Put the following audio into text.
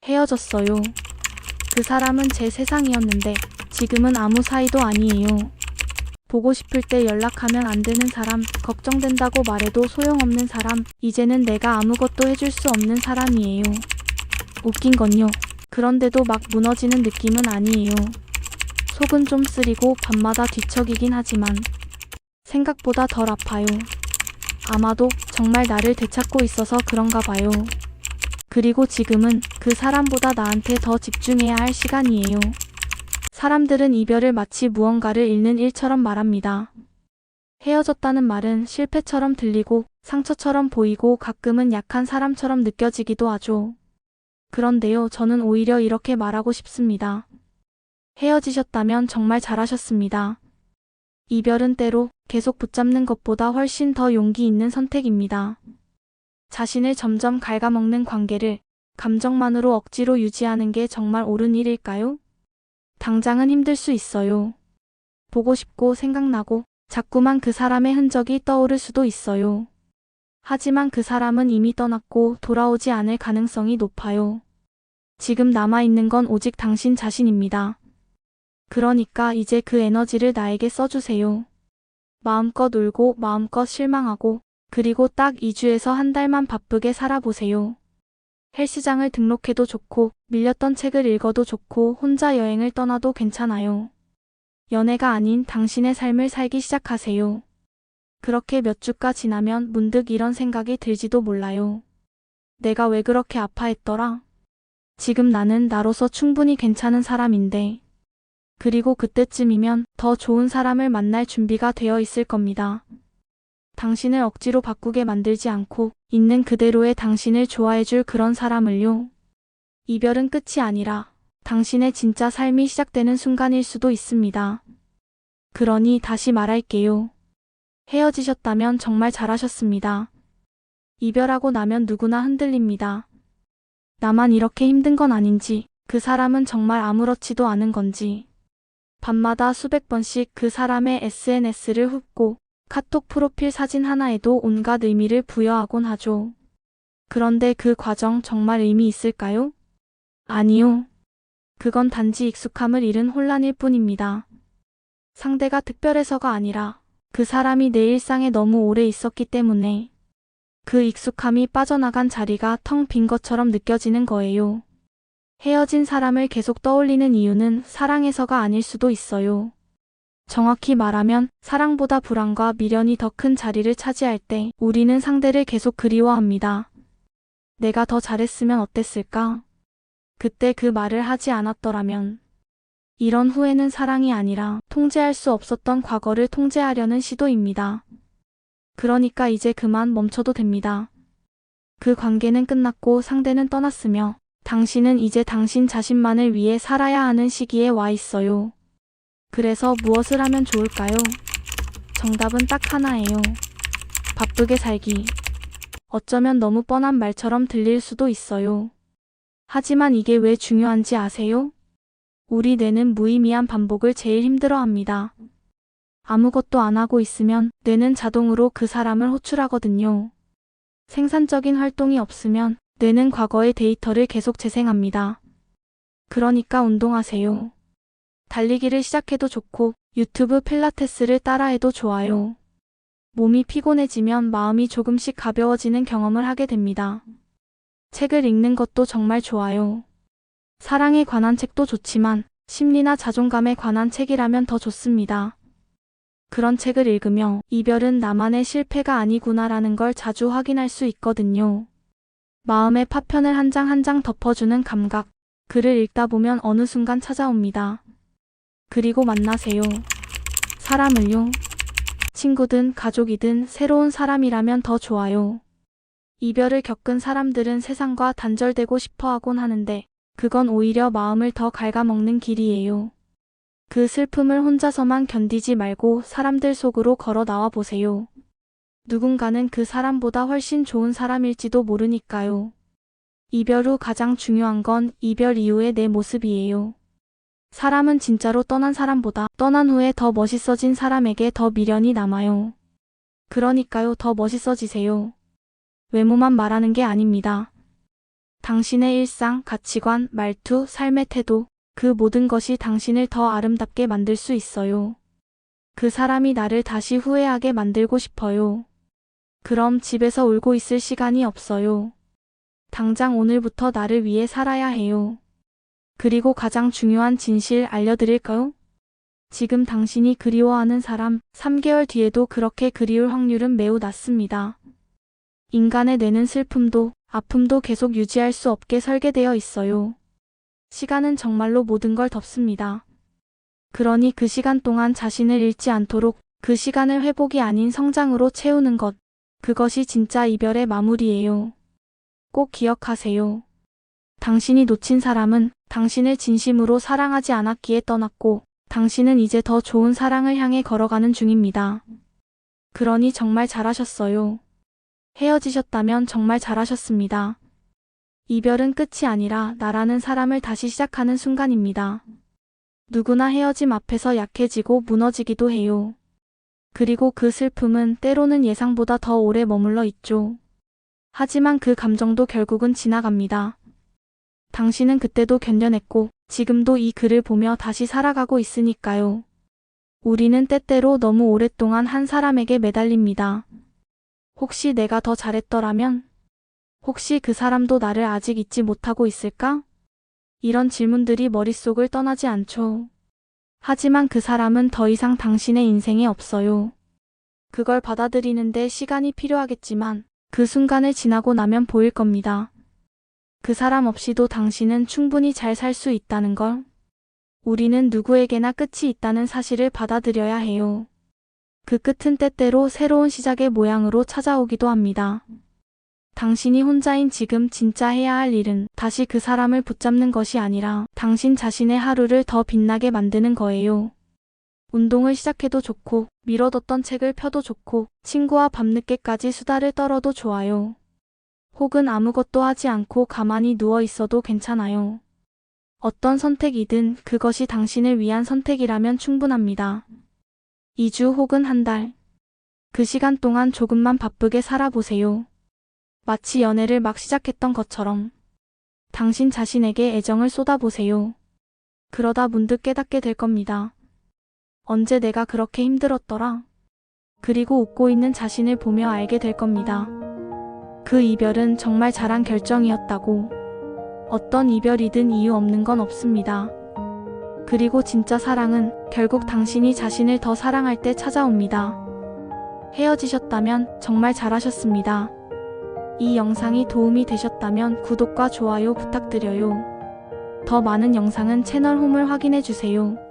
헤어졌어요. 그 사람은 제 세상이었는데 지금은 아무 사이도 아니에요. 보고 싶을 때 연락하면 안 되는 사람, 걱정된다고 말해도 소용없는 사람, 이제는 내가 아무것도 해줄 수 없는 사람이에요. 웃긴 건요. 그런데도 막 무너지는 느낌은 아니에요. 속은 좀 쓰리고 밤마다 뒤척이긴 하지만 생각보다 덜 아파요. 아마도 정말 나를 되찾고 있어서 그런가 봐요. 그리고 지금은 그 사람보다 나한테 더 집중해야 할 시간이에요. 사람들은 이별을 마치 무언가를 잃는 일처럼 말합니다. 헤어졌다는 말은 실패처럼 들리고 상처처럼 보이고 가끔은 약한 사람처럼 느껴지기도 하죠. 그런데요, 저는 오히려 이렇게 말하고 싶습니다. 헤어지셨다면 정말 잘하셨습니다. 이별은 때로 계속 붙잡는 것보다 훨씬 더 용기 있는 선택입니다. 자신을 점점 갉아먹는 관계를 감정만으로 억지로 유지하는 게 정말 옳은 일일까요? 당장은 힘들 수 있어요. 보고 싶고 생각나고 자꾸만 그 사람의 흔적이 떠오를 수도 있어요. 하지만 그 사람은 이미 떠났고 돌아오지 않을 가능성이 높아요. 지금 남아있는 건 오직 당신 자신입니다. 그러니까 이제 그 에너지를 나에게 써주세요. 마음껏 울고 마음껏 실망하고 그리고 딱 2주에서 한 달만 바쁘게 살아보세요. 헬스장을 등록해도 좋고 밀렸던 책을 읽어도 좋고 혼자 여행을 떠나도 괜찮아요. 연애가 아닌 당신의 삶을 살기 시작하세요. 그렇게 몇 주가 지나면 문득 이런 생각이 들지도 몰라요. 내가 왜 그렇게 아파했더라? 지금 나는 나로서 충분히 괜찮은 사람인데. 그리고 그때쯤이면 더 좋은 사람을 만날 준비가 되어 있을 겁니다. 당신을 억지로 바꾸게 만들지 않고 있는 그대로의 당신을 좋아해줄 그런 사람을요. 이별은 끝이 아니라 당신의 진짜 삶이 시작되는 순간일 수도 있습니다. 그러니 다시 말할게요. 헤어지셨다면 정말 잘하셨습니다. 이별하고 나면 누구나 흔들립니다. 나만 이렇게 힘든 건 아닌지, 그 사람은 정말 아무렇지도 않은 건지. 밤마다 수백 번씩 그 사람의 SNS를 훑고 카톡 프로필 사진 하나에도 온갖 의미를 부여하곤 하죠. 그런데 그 과정 정말 의미 있을까요? 아니요. 그건 단지 익숙함을 잃은 혼란일 뿐입니다. 상대가 특별해서가 아니라 그 사람이 내 일상에 너무 오래 있었기 때문에 그 익숙함이 빠져나간 자리가 텅 빈 것처럼 느껴지는 거예요. 헤어진 사람을 계속 떠올리는 이유는 사랑해서가 아닐 수도 있어요. 정확히 말하면 사랑보다 불안과 미련이 더 큰 자리를 차지할 때 우리는 상대를 계속 그리워합니다. 내가 더 잘했으면 어땠을까? 그때 그 말을 하지 않았더라면. 이런 후회는 사랑이 아니라 통제할 수 없었던 과거를 통제하려는 시도입니다. 그러니까 이제 그만 멈춰도 됩니다. 그 관계는 끝났고 상대는 떠났으며 당신은 이제 당신 자신만을 위해 살아야 하는 시기에 와 있어요. 그래서 무엇을 하면 좋을까요? 정답은 딱 하나예요. 바쁘게 살기. 어쩌면 너무 뻔한 말처럼 들릴 수도 있어요. 하지만 이게 왜 중요한지 아세요? 우리 뇌는 무의미한 반복을 제일 힘들어합니다. 아무것도 안 하고 있으면 뇌는 자동으로 그 사람을 호출하거든요. 생산적인 활동이 없으면 뇌는 과거의 데이터를 계속 재생합니다. 그러니까 운동하세요. 달리기를 시작해도 좋고 유튜브 필라테스를 따라해도 좋아요. 몸이 피곤해지면 마음이 조금씩 가벼워지는 경험을 하게 됩니다. 책을 읽는 것도 정말 좋아요. 사랑에 관한 책도 좋지만 심리나 자존감에 관한 책이라면 더 좋습니다. 그런 책을 읽으며 이별은 나만의 실패가 아니구나라는 걸 자주 확인할 수 있거든요. 마음의 파편을 한 장 한 장 덮어주는 감각, 글을 읽다 보면 어느 순간 찾아옵니다. 그리고 만나세요. 사람을요. 친구든 가족이든 새로운 사람이라면 더 좋아요. 이별을 겪은 사람들은 세상과 단절되고 싶어 하곤 하는데 그건 오히려 마음을 더 갉아먹는 길이에요. 그 슬픔을 혼자서만 견디지 말고 사람들 속으로 걸어 나와 보세요. 누군가는 그 사람보다 훨씬 좋은 사람일지도 모르니까요. 이별 후 가장 중요한 건 이별 이후의 내 모습이에요. 사람은 진짜로 떠난 사람보다 떠난 후에 더 멋있어진 사람에게 더 미련이 남아요. 그러니까요, 더 멋있어지세요. 외모만 말하는 게 아닙니다. 당신의 일상, 가치관, 말투, 삶의 태도, 그 모든 것이 당신을 더 아름답게 만들 수 있어요. 그 사람이 나를 다시 후회하게 만들고 싶어요. 그럼 집에서 울고 있을 시간이 없어요. 당장 오늘부터 나를 위해 살아야 해요. 그리고 가장 중요한 진실 알려드릴까요? 지금 당신이 그리워하는 사람, 3개월 뒤에도 그렇게 그리울 확률은 매우 낮습니다. 인간의 뇌는 슬픔도, 아픔도 계속 유지할 수 없게 설계되어 있어요. 시간은 정말로 모든 걸 덮습니다. 그러니 그 시간 동안 자신을 잃지 않도록 그 시간을 회복이 아닌 성장으로 채우는 것, 그것이 진짜 이별의 마무리예요. 꼭 기억하세요. 당신이 놓친 사람은 당신을 진심으로 사랑하지 않았기에 떠났고, 당신은 이제 더 좋은 사랑을 향해 걸어가는 중입니다. 그러니 정말 잘하셨어요. 헤어지셨다면 정말 잘하셨습니다. 이별은 끝이 아니라 나라는 사람을 다시 시작하는 순간입니다. 누구나 헤어짐 앞에서 약해지고 무너지기도 해요. 그리고 그 슬픔은 때로는 예상보다 더 오래 머물러 있죠. 하지만 그 감정도 결국은 지나갑니다. 당신은 그때도 견뎌냈고 지금도 이 글을 보며 다시 살아가고 있으니까요. 우리는 때때로 너무 오랫동안 한 사람에게 매달립니다. 혹시 내가 더 잘했더라면? 혹시 그 사람도 나를 아직 잊지 못하고 있을까? 이런 질문들이 머릿속을 떠나지 않죠. 하지만 그 사람은 더 이상 당신의 인생에 없어요. 그걸 받아들이는데 시간이 필요하겠지만 그 순간을 지나고 나면 보일 겁니다. 그 사람 없이도 당신은 충분히 잘 살 수 있다는 걸. 우리는 누구에게나 끝이 있다는 사실을 받아들여야 해요. 그 끝은 때때로 새로운 시작의 모양으로 찾아오기도 합니다. 당신이 혼자인 지금 진짜 해야 할 일은 다시 그 사람을 붙잡는 것이 아니라 당신 자신의 하루를 더 빛나게 만드는 거예요. 운동을 시작해도 좋고, 미뤄뒀던 책을 펴도 좋고, 친구와 밤늦게까지 수다를 떨어도 좋아요. 혹은 아무것도 하지 않고 가만히 누워 있어도 괜찮아요. 어떤 선택이든 그것이 당신을 위한 선택이라면 충분합니다. 2주 혹은 한 달. 그 시간 동안 조금만 바쁘게 살아보세요. 마치 연애를 막 시작했던 것처럼. 당신 자신에게 애정을 쏟아보세요. 그러다 문득 깨닫게 될 겁니다. 언제 내가 그렇게 힘들었더라? 그리고 웃고 있는 자신을 보며 알게 될 겁니다. 그 이별은 정말 잘한 결정이었다고. 어떤 이별이든 이유 없는 건 없습니다. 그리고 진짜 사랑은 결국 당신이 자신을 더 사랑할 때 찾아옵니다. 헤어지셨다면 정말 잘하셨습니다. 이 영상이 도움이 되셨다면 구독과 좋아요 부탁드려요. 더 많은 영상은 채널 홈을 확인해주세요.